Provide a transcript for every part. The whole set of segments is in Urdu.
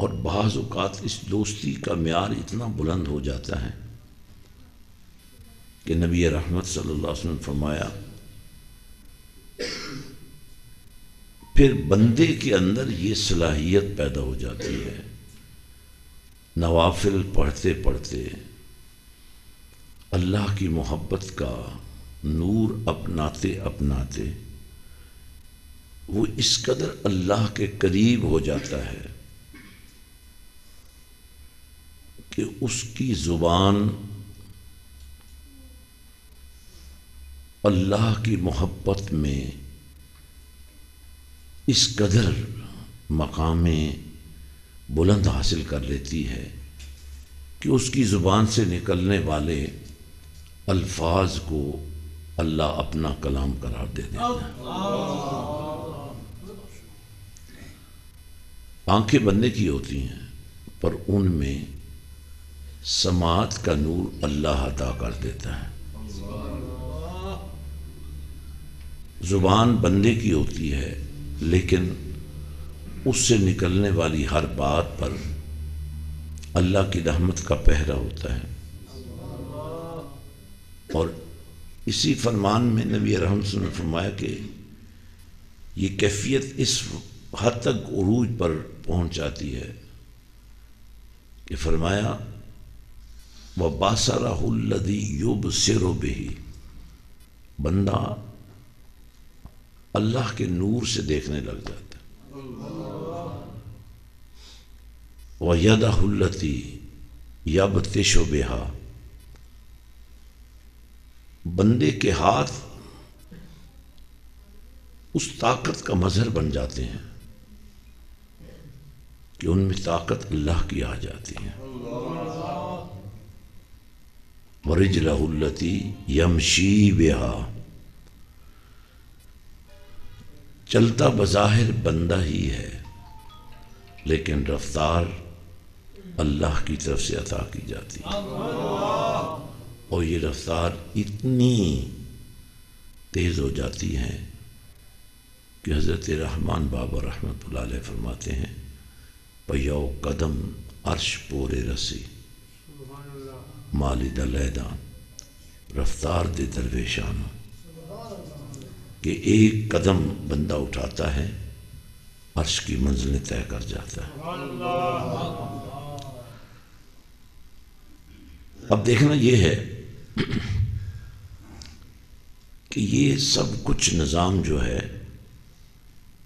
اور بعض اوقات اس دوستی کا معیار اتنا بلند ہو جاتا ہے کہ نبی رحمت صلی اللہ علیہ وسلم نے فرمایا پھر بندے کے اندر یہ صلاحیت پیدا ہو جاتی ہے، نوافل پڑھتے پڑھتے اللہ کی محبت کا نور اپناتے اپناتے وہ اس قدر اللہ کے قریب ہو جاتا ہے کہ اس کی زبان اللہ کی محبت میں اس قدر مقام بلند حاصل کر لیتی ہے کہ اس کی زبان سے نکلنے والے الفاظ کو اللہ اپنا کلام قرار دے دیتا ہے۔ آنکھیں بندے کی ہوتی ہیں پر ان میں سماعت کا نور اللہ عطا کر دیتا ہے، زبان بندے کی ہوتی ہے لیکن اس سے نکلنے والی ہر بات پر اللہ کی رحمت کا پہرا ہوتا ہے۔ اور اسی فرمان میں نبی رحمت صلی اللہ علیہ وسلم نے فرمایا کہ یہ کیفیت اس حد تک عروج پر پہنچ جاتی ہے کہ فرمایا وَبَصَرَهُ الَّذِي يُبْصِرُ بِهِ، بندہ اللہ کے نور سے دیکھنے لگ جاتا ہے۔ وَيَدَهُ الَّتِي يَبْطِشُ بِهَا، بندے کے ہاتھ اس طاقت کا مظہر بن جاتے ہیں کہ ان میں طاقت اللہ کی آ جاتی ہے۔ وَرِجْلَهُ الَّتِي يَمْشِي بِهَا، چلتا بظاہر بندہ ہی ہے لیکن رفتار اللہ کی طرف سے عطا کی جاتی ہے، اور یہ رفتار اتنی تیز ہو جاتی ہے کہ حضرت رحمان بابا رحمت اللہ علیہ فرماتے ہیں پیو قدم عرش پورے رسی مالد لیدان، رفتار دے درویشانو، کہ ایک قدم بندہ اٹھاتا ہے عرش کی منزلیں طے کر جاتا ہے۔ اب دیکھنا یہ ہے کہ یہ سب کچھ نظام جو ہے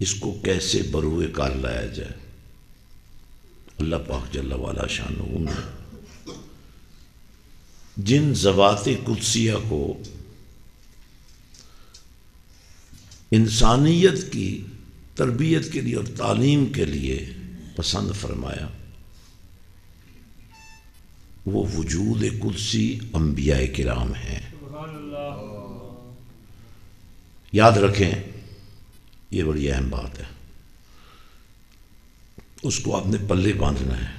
اس کو کیسے بروئے کار لایا جائے۔ اللہ پاک جل وعلا شانہ نے جن ذوات قدسیہ کو انسانیت کی تربیت کے لیے اور تعلیم کے لیے پسند فرمایا وہ وجود قدسی انبیاء کرام ہیں۔ یاد رکھیں یہ بڑی اہم بات ہے، اس کو آپ نے پلے باندھنا ہے۔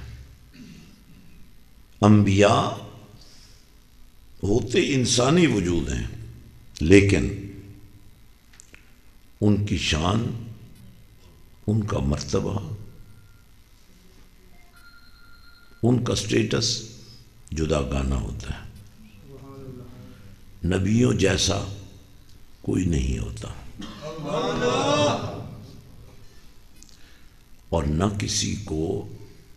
انبیاء ہوتے انسانی وجود ہیں لیکن ان کی شان، ان کا مرتبہ، ان کا سٹیٹس جدا گانا ہوتا ہے۔ نبیوں جیسا کوئی نہیں ہوتا اور نہ کسی کو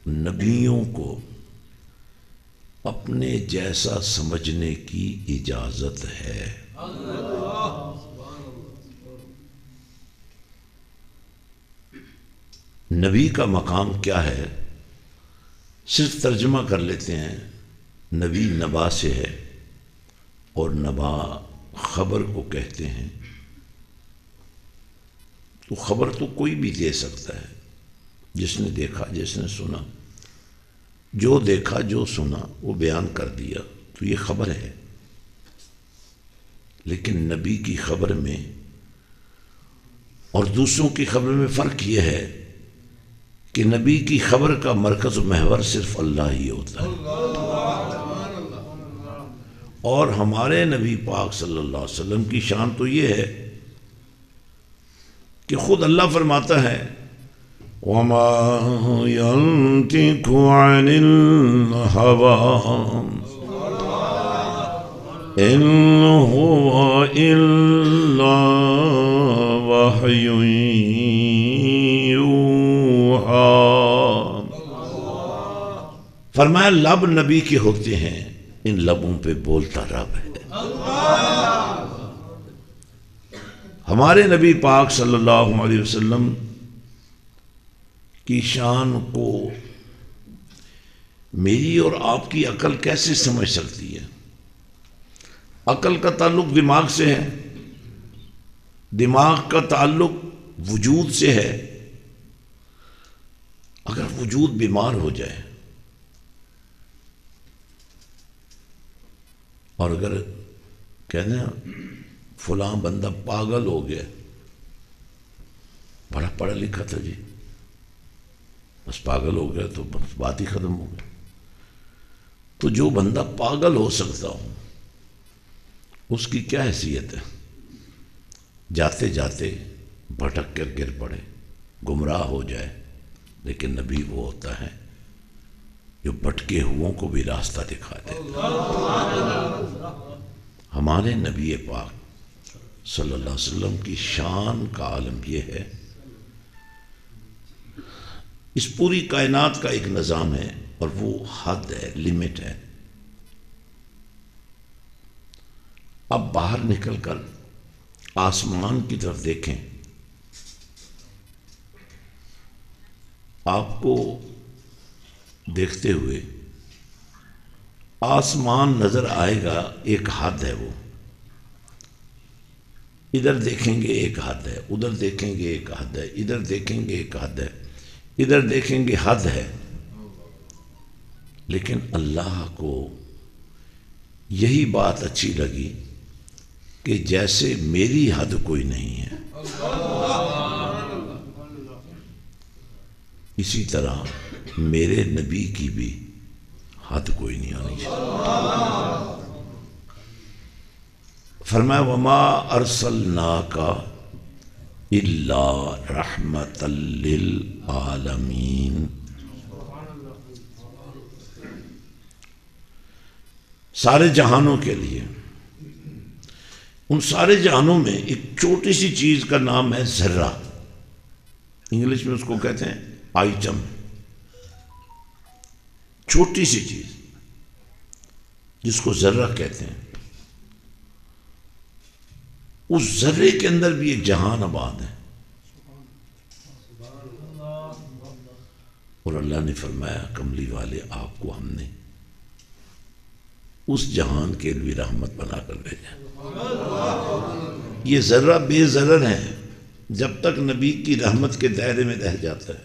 نبیوں کو اپنے جیسا سمجھنے کی اجازت ہے۔ نبی کا مقام کیا ہے؟ صرف ترجمہ کر لیتے ہیں، نبی نبا سے ہے اور نبا خبر کو کہتے ہیں۔ تو خبر تو کوئی بھی دے سکتا ہے، جس نے دیکھا، جس نے سنا، جو دیکھا جو سنا وہ بیان کر دیا، تو یہ خبر ہے۔ لیکن نبی کی خبر میں اور دوسروں کی خبر میں فرق یہ ہے کہ نبی کی خبر کا مرکز و محور صرف اللہ ہی ہوتا ہے، اور ہمارے نبی پاک صلی اللہ علیہ وسلم کی شان تو یہ ہے کہ خود اللہ فرماتا ہے وما ينطق عن الهوى إن هو إلا وحي يوحى. فرمایا لب نبی کے ہوتے ہیں، ان لبوں پہ بولتا رب ہے. ہمارے نبی پاک صلی اللہ علیہ وسلم کی شان کو میری اور آپ کی عقل کیسے سمجھ سکتی ہے؟ عقل کا تعلق دماغ سے ہے، دماغ کا تعلق وجود سے ہے. اگر وجود بیمار ہو جائے اور اگر کہتے ہیں فلاں بندہ پاگل ہو گیا، بڑا پڑھا لکھا تھا جی، بس پاگل ہو گیا تو بس بات ہی ختم ہو گئی. تو جو بندہ پاگل ہو سکتا ہو اس کی کیا حیثیت ہے؟ جاتے جاتے بھٹک کر گر پڑے، گمراہ ہو جائے. لیکن نبی وہ ہوتا ہے جو بھٹکے ہوں کو بھی راستہ دکھا دیتا. ہمارے نبی پاک صلی اللہ علیہ وسلم کی شان کا عالم یہ ہے، اس پوری کائنات کا ایک نظام ہے اور وہ حد ہے، لیمٹ ہے. اب باہر نکل کر آسمان کی طرف دیکھیں، آپ کو دیکھتے ہوئے آسمان نظر آئے گا، ایک حد ہے، وہ ادھر دیکھیں گے ایک حد ہے، ادھر دیکھیں گے ایک حد ہے، ادھر دیکھیں گے ایک حد ہے، ادھر دیکھیں گے حد ہے. لیکن اللہ کو یہی بات اچھی لگی کہ جیسے میری حد کوئی نہیں ہے اسی طرح میرے نبی کی بھی حد کوئی نہیں ہونی چاہیے. فرمایا وما ارسلناک الا رحمۃ للعالمین. سارے جہانوں کے لیے. ان سارے جہانوں میں ایک چھوٹی سی چیز کا نام ہے ذرہ، انگلش میں اس کو کہتے ہیں آئٹم. چھوٹی سی چیز جس کو ذرہ کہتے ہیں، اس ذرے کے اندر بھی ایک جہان آباد ہے. اور اللہ نے فرمایا کملی والے آپ کو ہم نے اس جہان کے لیے رحمت بنا کر بھیجا. یہ ذرہ بے ضرر ہے جب تک نبی کی رحمت کے دائرے میں رہ جاتا ہے.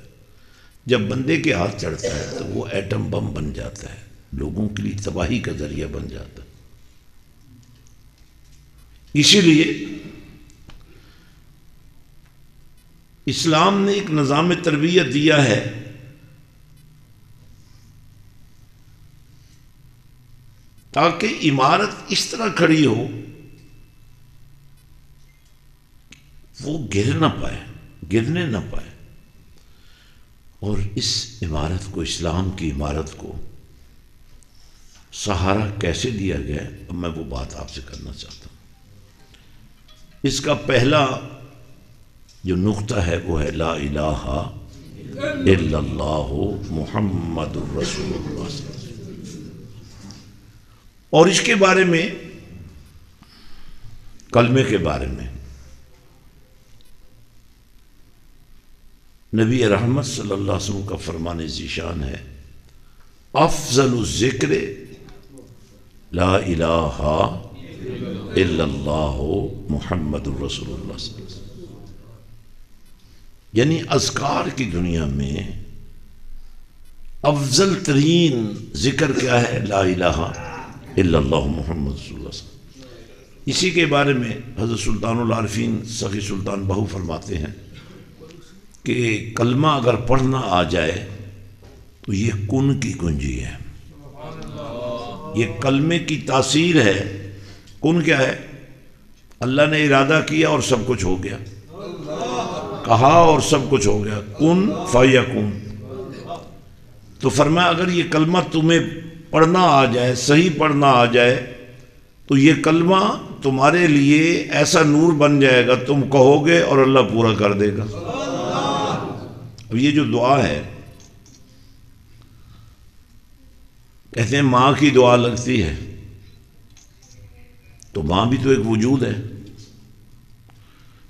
جب بندے کے ہاتھ چڑھتا ہے تو وہ ایٹم بم بن جاتا ہے، لوگوں کے لیے تباہی کا ذریعہ بن جاتا ہے. اسی لیے اسلام نے ایک نظام تربیت دیا ہے تاکہ عمارت اس طرح کھڑی ہو وہ گر نہ پائے، گرنے نہ پائے. اور اس عمارت کو، اسلام کی عمارت کو سہارا کیسے دیا گیا، اب میں وہ بات آپ سے کرنا چاہتا ہوں. اس کا پہلا جو نقطہ ہے وہ ہے لا الہ الا اللہ محمد الرسول اللہ صلی اللہ علیہ وسلم. اور اس کے بارے میں، کلمے کے بارے میں نبی رحمت صلی اللہ علیہ وسلم کا فرمان ذیشان ہے افضل الذکر لا الہ الا اللہ محمد الرسول اللہ صلی اللہ علیہ وسلم. یعنی اذکار کی دنیا میں افضل ترین ذکر کیا ہے؟ لا الہ الا اللہ محمد رسول اللہ صلی اللہ علیہ وسلم. اسی کے بارے میں حضرت سلطان العارفین سخی سلطان بہو فرماتے ہیں کہ کلمہ اگر پڑھنا آ جائے تو یہ کن کی کنجی ہے. یہ کلمے کی تاثیر ہے. کن کیا ہے؟ اللہ نے ارادہ کیا اور سب کچھ ہو گیا. کہا اور سب کچھ ہو گیا، کن فیکون۔ تو فرمایا اگر یہ کلمہ تمہیں پڑھنا آ جائے، صحیح پڑھنا آ جائے، تو یہ کلمہ تمہارے لیے ایسا نور بن جائے گا، تم کہو گے اور اللہ پورا کر دے گا۔ اب یہ جو دعا ہے، کہتے ہیں ماں کی دعا لگتی ہے، تو ماں بھی تو ایک وجود ہے۔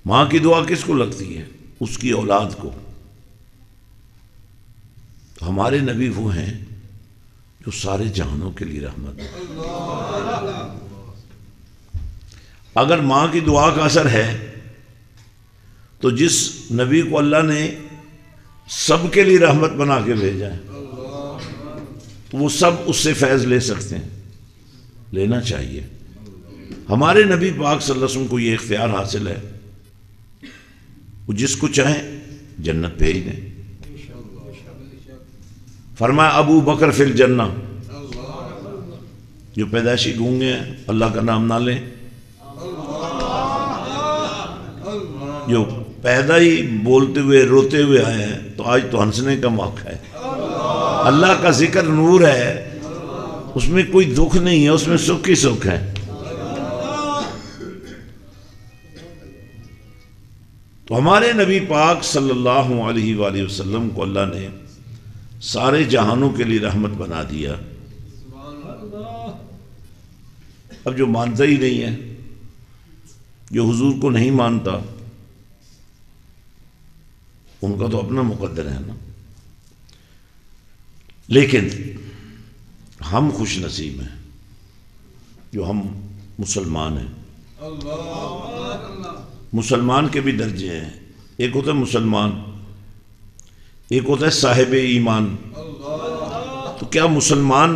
ماں کی دعا کس کو لگتی ہے؟ اس کی اولاد کو۔ تو ہمارے نبی وہ ہیں جو سارے جہانوں کے لیے رحمت ہے۔ اگر ماں کی دعا کا اثر ہے تو جس نبی کو اللہ نے سب کے لیے رحمت بنا کے بھیجا ہے، تو وہ سب اس سے فیض لے سکتے ہیں، لینا چاہیے۔ ہمارے نبی پاک صلی اللہ علیہ وسلم کو یہ اختیار حاصل ہے، وہ جس کو چاہیں جنت بھیج دیں۔ فرمایا ابو بکر فی الجنہ، جو پیدائشی گونگے ہیں اللہ کا نام نہ لیں، جو پیدا ہی بولتے ہوئے روتے ہوئے آئے ہیں تو آج تو ہنسنے کا موقع ہے۔ اللہ کا ذکر نور ہے، اس میں کوئی دکھ نہیں ہے، اس میں سکھ ہی سکھ ہے۔ تو ہمارے نبی پاک صلی اللہ علیہ وآلہ وسلم کو اللہ نے سارے جہانوں کے لیے رحمت بنا دیا۔ اب جو مانتا ہی نہیں ہے، جو حضور کو نہیں مانتا، ان کا تو اپنا مقدر ہے نا۔ لیکن ہم خوش نصیب ہیں جو ہم مسلمان ہیں۔ مسلمان کے بھی درجے ہیں، ایک ہوتا ہے مسلمان، ایک ہوتا ہے صاحب ایمان۔ تو کیا مسلمان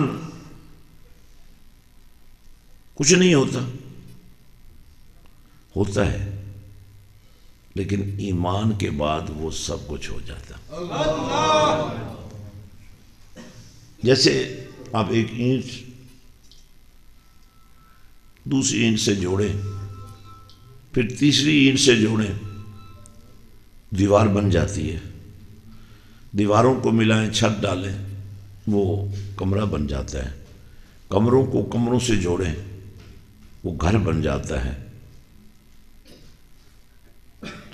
کچھ نہیں ہوتا؟ ہوتا ہے، لیکن ایمان کے بعد وہ سب کچھ ہو جاتا۔ جیسے آپ ایک اینٹ دوسری اینٹ سے جوڑیں، پھر تیسری اینٹ سے جوڑیں، دیوار بن جاتی ہے۔ دیواروں کو ملائیں، چھت ڈالیں، وہ کمرہ بن جاتا ہے۔ کمروں کو کمروں سے جوڑیں، وہ گھر بن جاتا ہے۔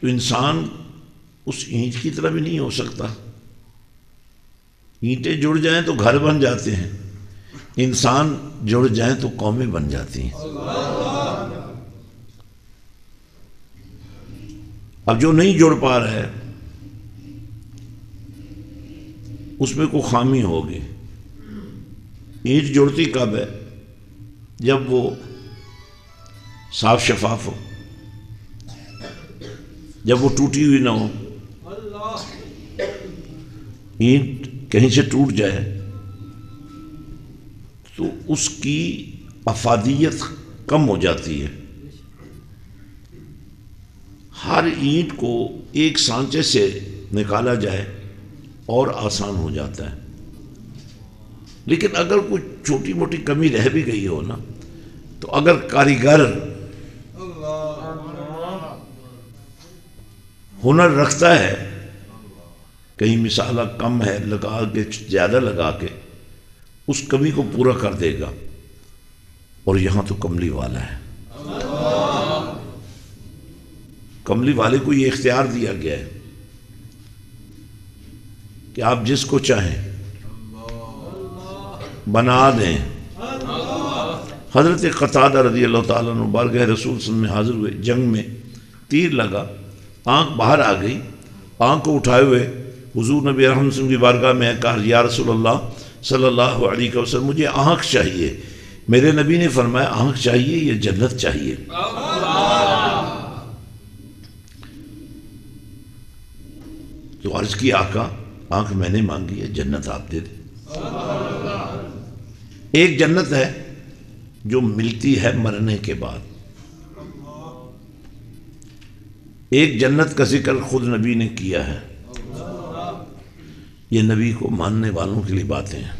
تو انسان اس اینٹ کی طرح بھی نہیں ہو سکتا۔ اینٹیں جڑ جائیں تو گھر بن جاتے ہیں، انسان جڑ جائیں تو قومیں بن جاتی ہیں۔ اب جو نہیں جڑ پا رہا ہے اس میں کوئی خامی ہوگی۔ اینٹ جڑتی کب ہے؟ جب وہ صاف شفاف ہو، جب وہ ٹوٹی ہوئی نہ ہو۔ اینٹ کہیں سے ٹوٹ جائے تو اس کی افادیت کم ہو جاتی ہے۔ ہر اینٹ کو ایک سانچے سے نکالا جائے اور آسان ہو جاتا ہے، لیکن اگر کوئی چھوٹی موٹی کمی رہ بھی گئی ہو نا، تو اگر کاریگر ہنر رکھتا ہے، کہیں مسالہ کم ہے لگا کے زیادہ لگا کے اس کمی کو پورا کر دے گا۔ اور یہاں تو کملی والا ہے، کملی والے کو یہ اختیار دیا گیا ہے کہ آپ جس کو چاہیں بنا دیں۔ حضرت قتادہ رضی اللہ تعالیٰ عنہ بارگاہ رسول صلی اللہ علیہ وسلم میں حاضر ہوئے، جنگ میں تیر لگا، آنکھ باہر آ گئی، آنکھ کو اٹھائے ہوئے حضور نبی رحمت صلی اللہ علیہ وسلم کی بارگاہ میں کہا یا رسول اللہ صلی اللہ علیہ وسلم مجھے آنکھ چاہیے۔ میرے نبی نے فرمایا آنکھ چاہیے یا جنت چاہیے؟ تو عرض کی آقا آنکھ میں نے مانگی ہے، جنت آپ دے دیں۔ ایک جنت ہے جو ملتی ہے مرنے کے بعد، ایک جنت کا ذکر خود نبی نے کیا ہے۔ یہ نبی کو ماننے والوں کے لیے باتیں ہیں۔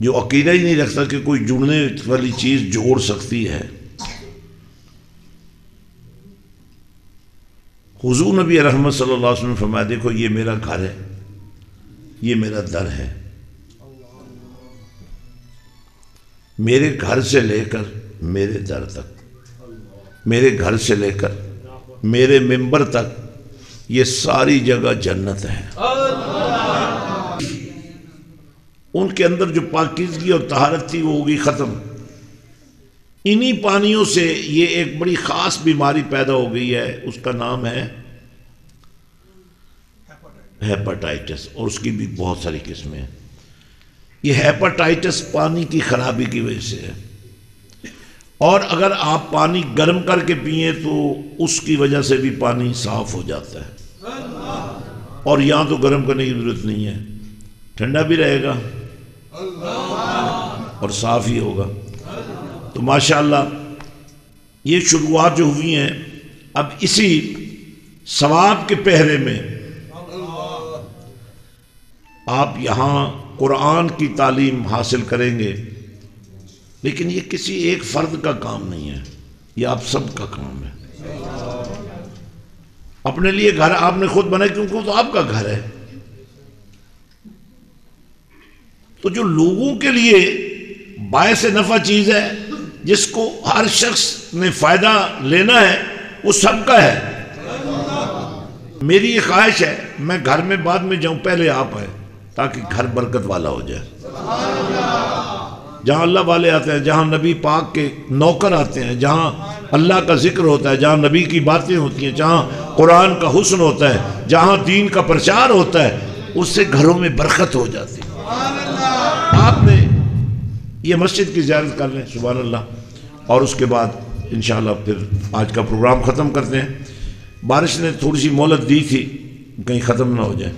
جو عقیدہ ہی نہیں رکھتا کہ کوئی جڑنے والی چیز جوڑ سکتی ہے، حضور نبی رحمت صلی اللہ علیہ وسلم نے فرمایا دیکھو یہ میرا گھر ہے، یہ میرا در ہے، میرے گھر سے لے کر میرے در تک، میرے گھر سے لے کر میرے منبر تک یہ ساری جگہ جنت ہے۔ ان کے اندر جو پاکیزگی اور طہارت تھی وہ ہوگی ختم۔ انہی پانیوں سے یہ ایک بڑی خاص بیماری پیدا ہو گئی ہے، اس کا نام ہے ہیپاٹائٹس، اور اس کی بھی بہت ساری قسمیں ہیں۔ یہ ہیپاٹائٹس پانی کی خرابی کی وجہ سے ہے، اور اگر آپ پانی گرم کر کے پئیں تو اس کی وجہ سے بھی پانی صاف ہو جاتا ہے، اور یہاں تو گرم کرنے کی ضرورت نہیں ہے، ٹھنڈا بھی رہے گا اور صاف ہی ہوگا۔ تو ماشاءاللہ یہ شروعات جو ہوئی ہیں، اب اسی ثواب کے پہرے میں آپ یہاں قرآن کی تعلیم حاصل کریں گے، لیکن یہ کسی ایک فرد کا کام نہیں ہے، یہ آپ سب کا کام ہے۔ اپنے لیے گھر آپ نے خود بنایا کیونکہ وہ تو آپ کا گھر ہے، تو جو لوگوں کے لیے باعث نفع چیز ہے، جس کو ہر شخص نے فائدہ لینا ہے، وہ سب کا ہے۔ میری یہ خواہش ہے میں گھر میں بعد میں جاؤں، پہلے آپ آئے تاکہ گھر برکت والا ہو جائے۔ جہاں اللہ والے آتے ہیں، جہاں نبی پاک کے نوکر آتے ہیں، جہاں اللہ کا ذکر ہوتا ہے، جہاں نبی کی باتیں ہوتی ہیں، جہاں قرآن کا حسن ہوتا ہے، جہاں دین کا پرچار ہوتا ہے، اس سے گھروں میں برکت ہو جاتی ہے۔ آپ نے یہ مسجد کی زیارت کر لیں، سبحان اللہ، اور اس کے بعد انشاءاللہ پھر آج کا پروگرام ختم کرتے ہیں۔ بارش نے تھوڑی سی مہلت دی تھی، کہیں ختم نہ ہو جائے۔